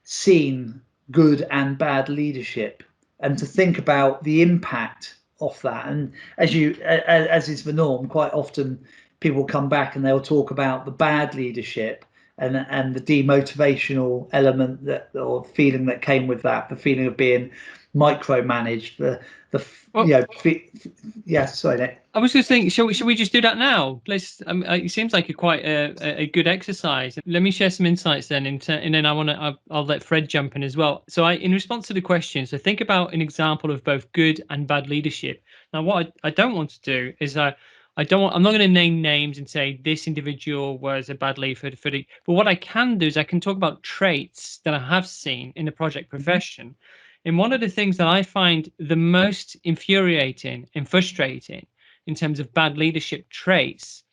seen good and bad leadership, and to think about the impact of that. And as is the norm, quite often people come back and they'll talk about the bad leadership and the demotivational element that, or feeling that came with that, the feeling of being micromanaged, sorry, Nick. I was just thinking, should we just do that now? Let's. It seems like quite a good exercise. Let me share some insights then, and then I'll let Fred jump in as well. So in response to the question, so think about an example of both good and bad leadership. Now, what I don't want to do is I'm not going to name names and say this individual was a bad leader but what I can do is I can talk about traits that I have seen in the project profession. And one of the things that I find the most infuriating and frustrating in terms of bad leadership traits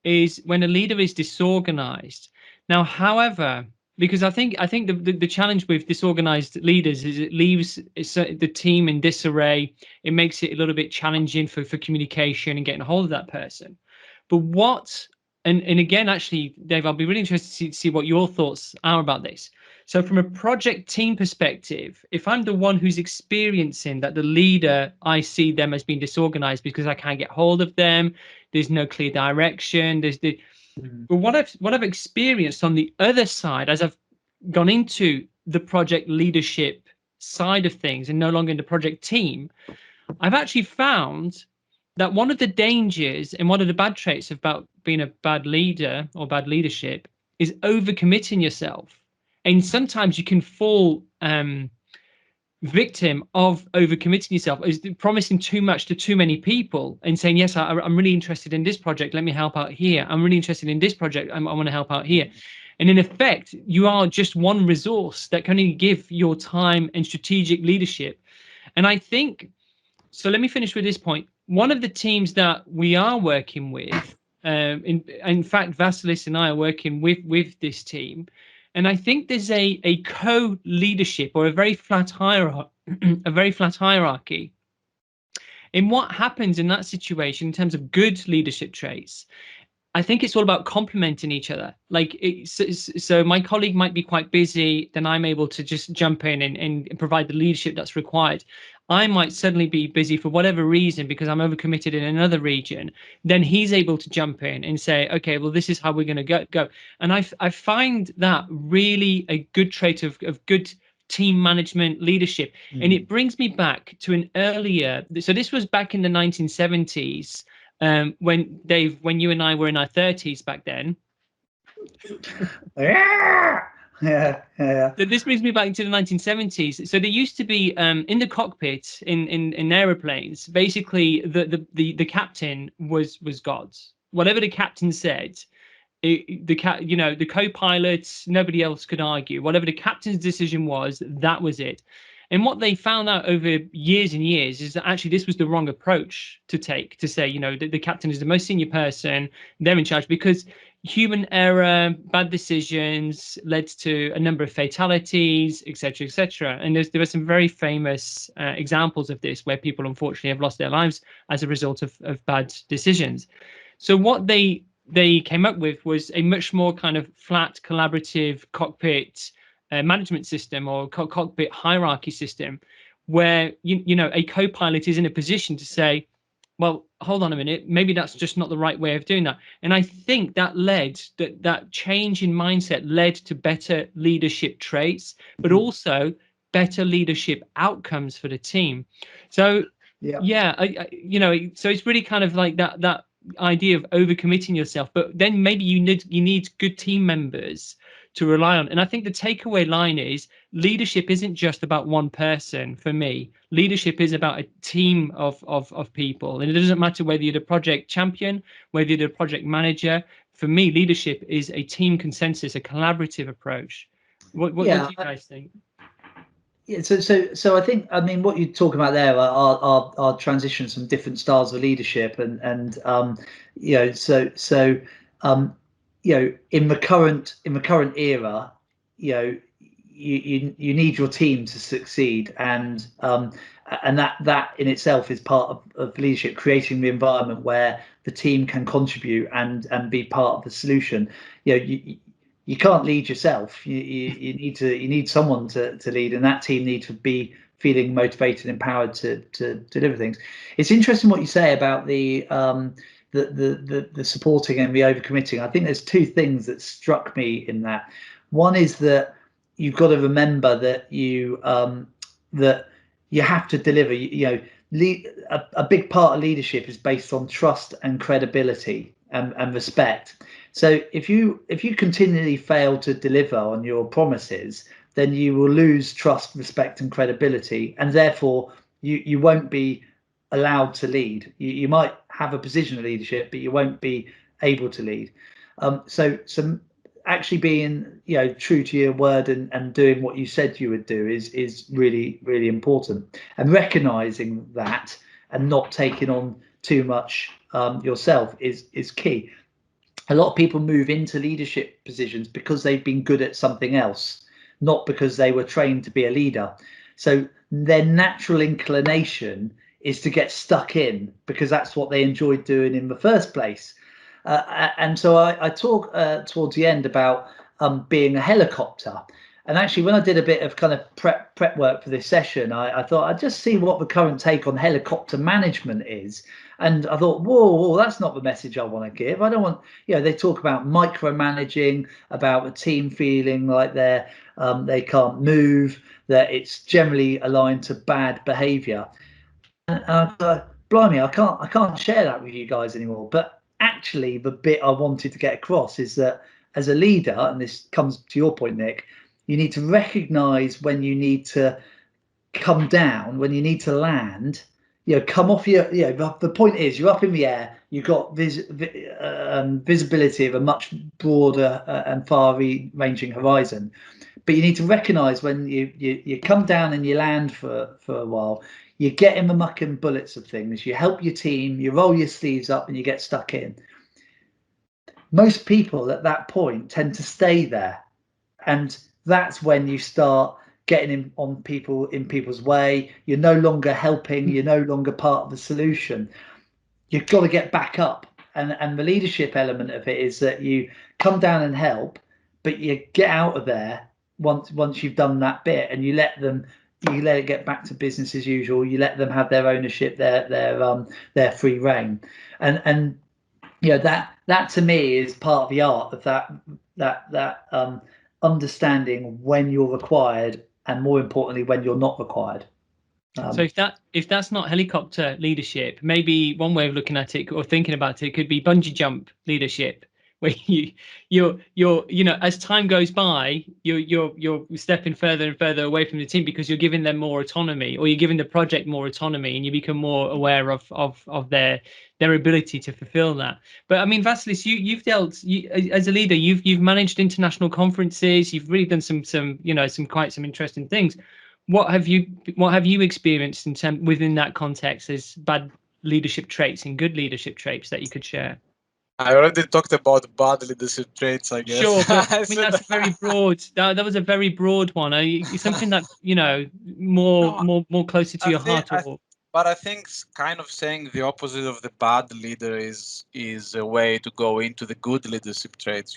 is when a leader is disorganized. Now, however, because I think the challenge with disorganized leaders is it leaves the team in disarray. It makes it a little bit challenging for communication and getting a hold of that person. But what, and again, actually, Dave, I'll be really interested to see what your thoughts are about this. So from a project team perspective, if I'm the one who's experiencing that the leader, I see them as being disorganized because I can't get hold of them, there's no clear direction, but what I've experienced on the other side, as I've gone into the project leadership side of things and no longer in the project team, I've actually found that one of the dangers and one of the bad traits about being a bad leader or bad leadership is overcommitting yourself. And sometimes you can fall victim of overcommitting yourself, is promising too much to too many people and saying, yes, I'm really interested in this project, let me help out here. I'm really interested in this project, I want to help out here. And in effect, you are just one resource that can only give your time and strategic leadership. And I think, so let me finish with this point. One of the teams that we are working with, in fact, Vasilis and I are working with this team, and I think there's a co-leadership or a very flat hierarchy, And what happens in that situation in terms of good leadership traits, I think it's all about complementing each other. Like, so my colleague might be quite busy, then I'm able to just jump in and provide the leadership that's required. I might suddenly be busy for whatever reason because I'm overcommitted in another region. Then he's able to jump in and say, okay, well, this is how we're going to go. And I find that really a good trait of good team management leadership. And it brings me back to an earlier, so this was back in the 1970s, when Dave, when you and I were in our 30s back then. Yeah. This brings me back to the 1970s. So there used to be in the cockpit in aeroplanes, basically the captain was God. Whatever the captain said, the co-pilots, nobody else could argue. Whatever the captain's decision was, that was it. And what they found out over years and years is that actually this was the wrong approach to take, to say, the captain is the most senior person, they're in charge, because human error, bad decisions led to a number of fatalities, etc., etc. And there are some very famous examples of this where people unfortunately have lost their lives as a result of bad decisions. So what they came up with was a much more kind of flat, collaborative cockpit management system or cockpit hierarchy system, where a co-pilot is in a position to say, well, hold on a minute, maybe that's just not the right way of doing that. And I think that that change in mindset led to better leadership traits, but also better leadership outcomes for the team. So yeah, so it's really kind of like that idea of overcommitting yourself, but then maybe you need good team members to rely on. And I think the takeaway line is leadership isn't just about one person. For me, leadership is about a team of people, and it doesn't matter whether you're the project champion, whether you're the project manager. For me, leadership is a team consensus, a collaborative approach. What do you guys think? Yeah, so I think, I mean, what you're talking about there are transitions from different styles of leadership, and in the current era, you need your team to succeed, and that in itself is part of leadership, creating the environment where the team can contribute and be part of the solution. you can't lead yourself. You need someone to lead, and that team need to be feeling motivated and empowered to deliver things. It's interesting what you say about the supporting and the overcommitting. I think there's two things that struck me in that. One is that you've got to remember that you have to deliver. A big part of leadership is based on trust and credibility and respect. So if you continually fail to deliver on your promises, then you will lose trust, respect, and credibility, and therefore you won't be allowed to lead. You might have a position of leadership, but you won't be able to lead. So actually being true to your word and doing what you said you would do is really, really important, and recognizing that and not taking on too much yourself is key. A lot of people move into leadership positions because they've been good at something else, not because they were trained to be a leader. So their natural inclination is to get stuck in because that's what they enjoyed doing in the first place. And so I talk towards the end about being a helicopter. And actually, when I did a bit of kind of prep work for this session, I thought I'd just see what the current take on helicopter management is. And I thought, whoa, that's not the message I want to give. I don't want, they talk about micromanaging, about the team feeling like they can't move, that it's generally aligned to bad behaviour. And I thought, blimey, I can't share that with you guys anymore. But actually, the bit I wanted to get across is that as a leader, and this comes to your point, Nick, you need to recognise when you need to come down, when you need to land. Come off your. The point is, you're up in the air. You've got visibility of a much broader and far-ranging horizon, but you need to recognise when you come down and you land for a while. You get in the muck and bullets of things. You help your team. You roll your sleeves up and you get stuck in. Most people at that point tend to stay there, and that's when you start getting in people's way. You're no longer helping. You're no longer part of the solution. You've got to get back up, and the leadership element of it is that you come down and help, but you get out of there once you've done that bit, and you let it get back to business as usual. You let them have their ownership, their free reign, and that to me is part of the art of that understanding when you're required, and more importantly when you're not required. So if that's not helicopter leadership, maybe one way of looking at it or thinking about it could be bungee jump leadership, where you're as time goes by, you're stepping further and further away from the team because you're giving them more autonomy, or you're giving the project more autonomy, and you become more aware of their ability to fulfill that. But I mean, Vasilis, you've dealt as a leader, you've managed international conferences, you've really done some some interesting things. What have you experienced within that context as bad leadership traits and good leadership traits that you could share? I already talked about bad leadership traits, I guess. Sure, but I mean that's very broad. That was a very broad one. Something that more closer to your heart. But I think kind of saying the opposite of the bad leader is a way to go into the good leadership traits.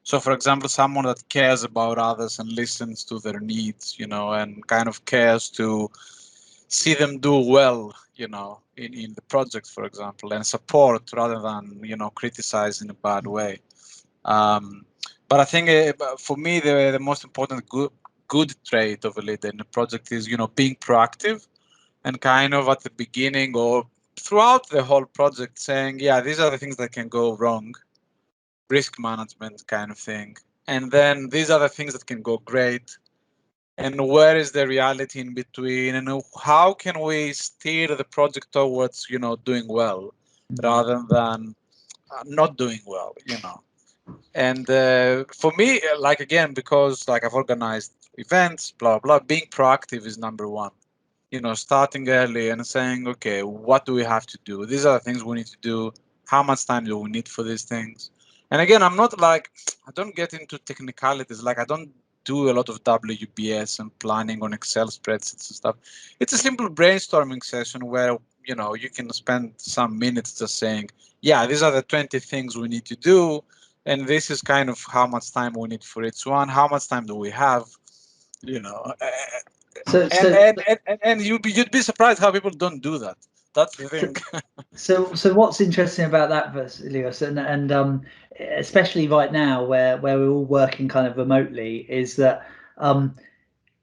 So, for example, someone that cares about others and listens to their needs, and kind of cares to see them do well, in the project, for example, and support rather than, criticize in a bad way. But I think for me, the most important good trait of a leader in a project is, being proactive, and kind of at the beginning or throughout the whole project saying, yeah, these are the things that can go wrong, risk management kind of thing. And then these are the things that can go great. And where is the reality in between? And how can we steer the project towards, doing well rather than not doing well, And for me, like, again, because like I've organized events, blah, blah, being proactive is number one. Starting early and saying, okay, what do we have to do? These are the things we need to do. How much time do we need for these things? And again, I don't get into technicalities. Like, I don't do a lot of WBS and planning on Excel spreadsheets and stuff. It's a simple brainstorming session where, you can spend some minutes just saying, yeah, these are the 20 things we need to do. and this is kind of how much time we need for each one. How much time do we have? You know, So, and so, you'd be surprised how people don't do that. That's the thing. so what's interesting about that, Vasilios, and especially right now, where we're all working kind of remotely, is that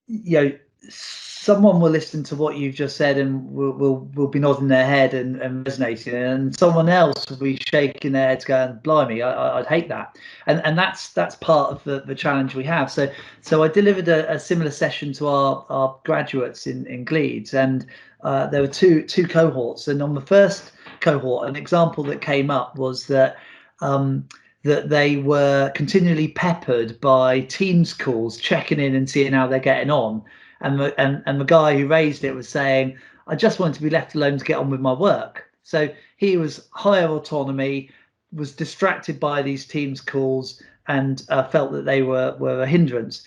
you know, someone will listen to what you've just said and will be nodding their head and resonating, and someone else will be shaking their heads going, blimey, I'd hate that. And that's part of the challenge we have. So I delivered a similar session to our graduates in Gleeds, and there were two cohorts, and on the first cohort, an example that came up was that that they were continually peppered by Teams calls, checking in and seeing how they're getting on. And the guy who raised it was saying, I just wanted to be left alone to get on with my work. So he was higher autonomy, was distracted by these Teams calls, and felt that they were a hindrance.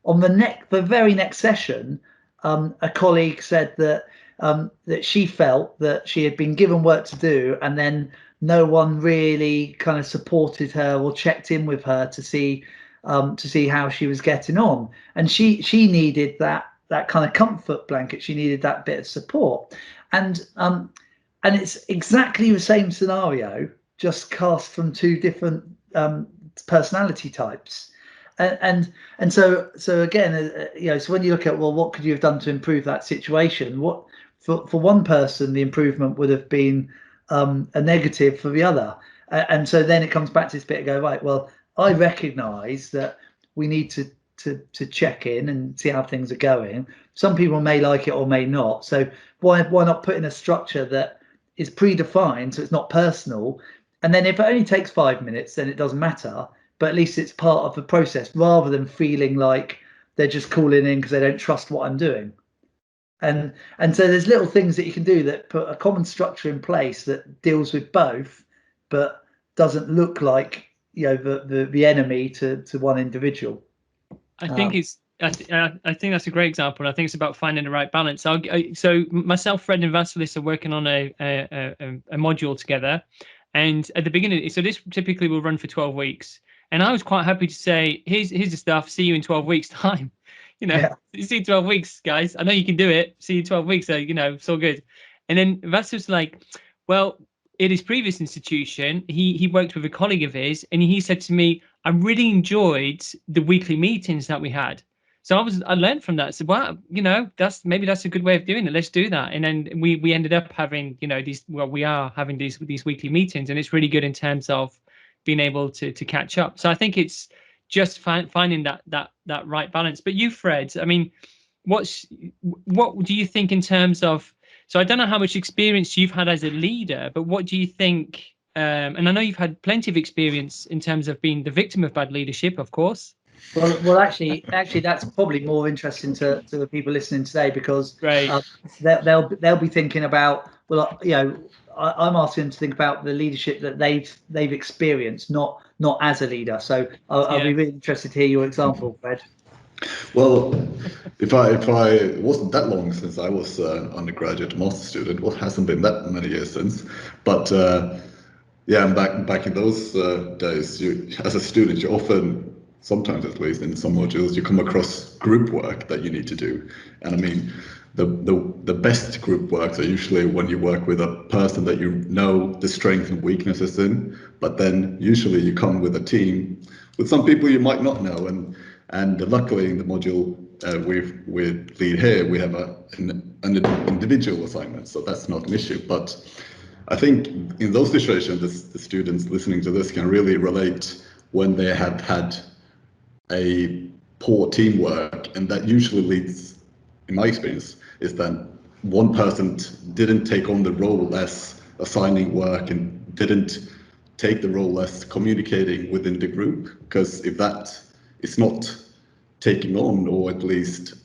On the very next session, a colleague said that she felt that she had been given work to do, and then no one really kind of supported her or checked in with her to see how she was getting on, and she needed that kind of comfort blanket. She needed that bit of support, and it's exactly the same scenario, just cast from two different personality types. And so again, so when you look at, well, what could you have done to improve that situation? What for one person, the improvement would have been a negative for the other. And so then it comes back to this bit and go, right, well, I recognize that we need to check in and see how things are going. Some people may like it or may not. So why not put in a structure that is predefined so it's not personal? And then if it only takes 5 minutes, then it doesn't matter. But at least it's part of the process, rather than feeling like they're just calling in because they don't trust what I'm doing. And so there's little things that you can do that put a common structure in place that deals with both, but doesn't look like the enemy to one individual. I think I think that's a great example. I think it's about finding the right balance. So myself, Fred, and Vasilis are working on a module together, and at the beginning, so this typically will run for 12 weeks. And I was quite happy to say, here's the stuff. See you in 12 weeks' time. See you 12 weeks, guys. I know you can do it. See you in 12 weeks. So it's all good. And then Vasilis was like, well, in his previous institution, he worked with a colleague of his, and he said to me, I really enjoyed the weekly meetings that we had. So I learned from that. So wow, that's a good way of doing it. Let's do that. And then we ended up having, we are having these weekly meetings, and it's really good in terms of being able to catch up. So I think it's just finding that right balance. But you, Fred, I mean, what do you think in terms of? So I don't know how much experience you've had as a leader, but what do you think? And I know you've had plenty of experience in terms of being the victim of bad leadership, of course. Well, actually, that's probably more interesting to the people listening today, because they'll be thinking about, well, I'm asking them to think about the leadership that they've experienced, not as a leader. So I'll be really interested to hear your example, Fred. Well, if I it wasn't that long since I was undergraduate master student. Well, it hasn't been that many years since, but yeah, back in those days, as a student, you often, sometimes at least in some modules, you come across group work that you need to do. And I mean, the best group works are usually when you work with a person that you know the strengths and weaknesses in, but then usually you come with a team with some people you might not know. And luckily in the module with Lead here, we have an individual assignment, so that's not an issue. But I think in those situations, the students listening to this can really relate when they have had a poor teamwork, and that usually leads, in my experience, is that one person didn't take on the role as assigning work and didn't take the role as communicating within the group, because if that is not taking on, or at least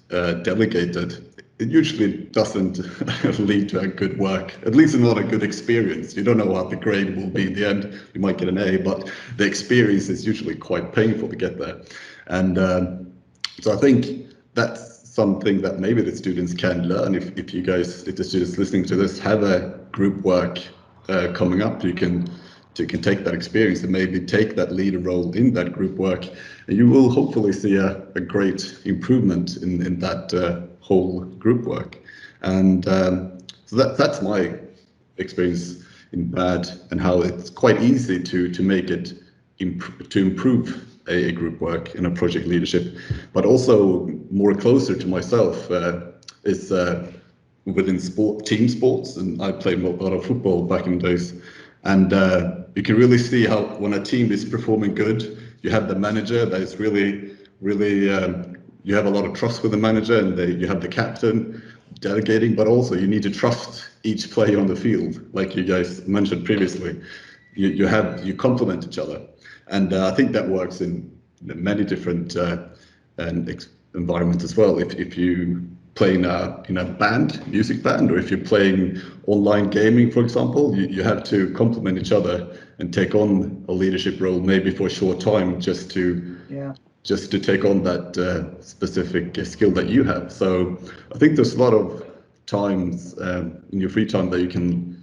delegated, it usually doesn't lead to a good work, at least not a good experience. You don't know what the grade will be in the end. You might get an A, but the experience is usually quite painful to get there. And so I think that's something that maybe the students can learn. If the students listening to this have a group work coming up, you can can take that experience and maybe take that leader role in that group work, and you will hopefully see a great improvement in that whole group work. And so that's my experience in BAD, and how it's quite easy to make it to improve a group work in a project leadership. But also more closer to myself is within team sports, and I played a lot of football back in the days, and you can really see how when a team is performing good, you have the manager that is really you have a lot of trust with the manager, and you have the captain delegating, but also you need to trust each player on the field, like you guys mentioned previously. You complement each other, and I think that works in many different environments as well. If you play in a music band, or if you're playing online gaming, for example, you have to complement each other and take on a leadership role, maybe for a short time, just to take on that specific skill that you have. So I think there's a lot of times in your free time that you can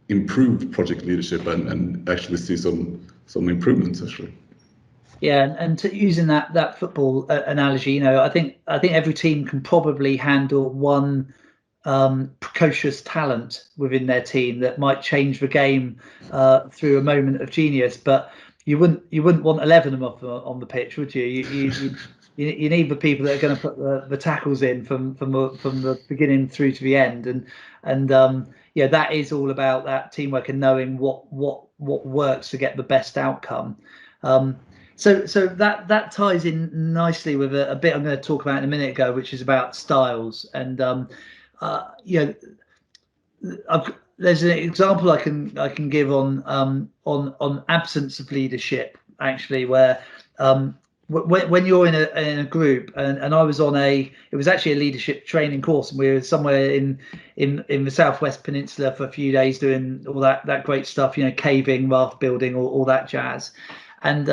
improve project leadership and actually see some improvements actually. Yeah, and using that football analogy, I think every team can probably handle one precocious talent within their team that might change the game through a moment of genius. But you wouldn't want 11 of them on the pitch, would you? You need the people that are going to put the tackles in from the beginning through to the end, and that is all about that teamwork and knowing what works to get the best outcome. So that ties in nicely with a bit I'm going to talk about in a minute ago, which is about styles. And there's an example I can give on absence of leadership, actually, where when you're in a group, and I was on it was actually a leadership training course, and we were somewhere in the Southwest Peninsula for a few days doing all that great stuff, caving, raft building, all that jazz. And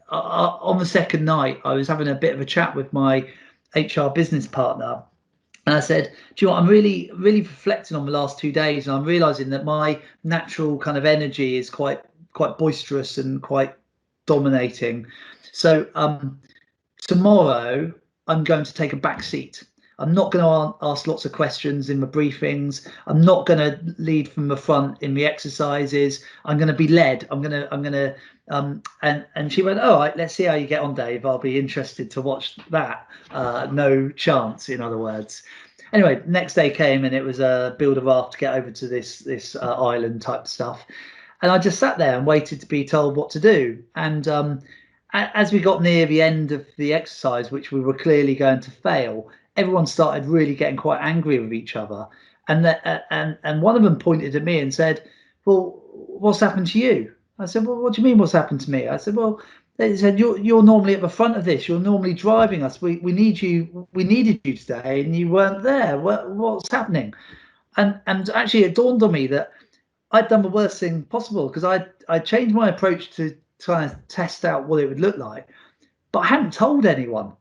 on the second night, I was having a bit of a chat with my HR business partner, and I said, do you know what, I'm really reflecting on the last 2 days, and I'm realizing that my natural kind of energy is quite boisterous and quite dominating. So tomorrow I'm going to take a back seat. I'm not going to ask lots of questions in the briefings. I'm not going to lead from the front in the exercises. I'm going to be led. And she went, all right, let's see how you get on, Dave. I'll be interested to watch that. No chance, in other words. Anyway, next day came, and it was a build a raft to get over to this island type stuff. And I just sat there and waited to be told what to do. And as we got near the end of the exercise, which we were clearly going to fail, everyone started really getting quite angry with each other. And one of them pointed at me and said, well, what's happened to you? I said, well, what do you mean what's happened to me? I said, well, they said, you're normally at the front of this. You're normally driving us. We needed you today, and you weren't there. What's happening? And actually, it dawned on me that I'd done the worst thing possible, because I changed my approach to trying to test out what it would look like, but I hadn't told anyone.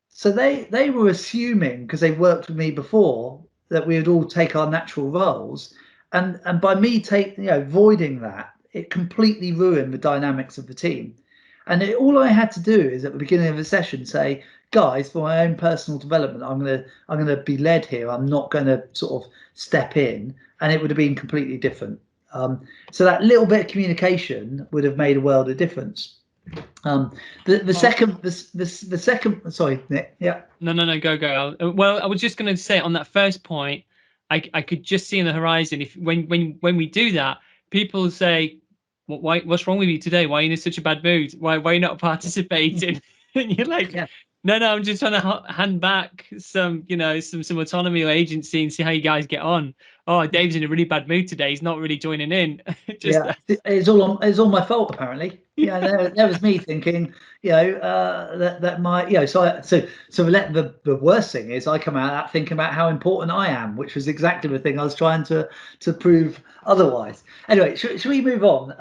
So they were assuming, because they worked with me before, that we would all take our natural roles, and by me voiding that, it completely ruined the dynamics of the team. And all I had to do is at the beginning of the session say, guys, for my own personal development, I'm gonna be led here. I'm not going to sort of step in, and it would have been completely different. So that little bit of communication would have made a world of difference. The second. Sorry, Nick. Yeah. No. Go. Well, I was just going to say on that first point, I could just see on the horizon if when we do that, people say, what's wrong with you today? Why are you in such a bad mood? Why are you not participating? And you're like, yeah. No, I'm just trying to hand back some autonomy or agency and see how you guys get on. Oh, Dave's in a really bad mood today. He's not really joining in. It's all my fault, apparently. Yeah, there was me thinking, that my, so the worst thing is I come out thinking about how important I am, which was exactly the thing I was trying to prove otherwise. Anyway, should we move on?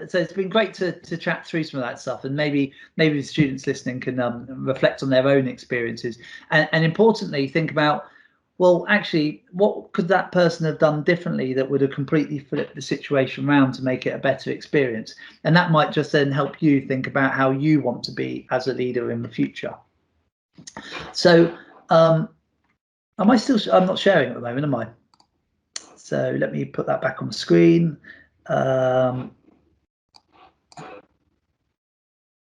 So it's been great to chat through some of that stuff, and maybe the students listening can reflect on their own experiences, and importantly think about well, actually, what could that person have done differently that would have completely flipped the situation around to make it a better experience? And that might just then help you think about how you want to be as a leader in the future. So I'm not sharing at the moment, am I? So let me put that back on the screen.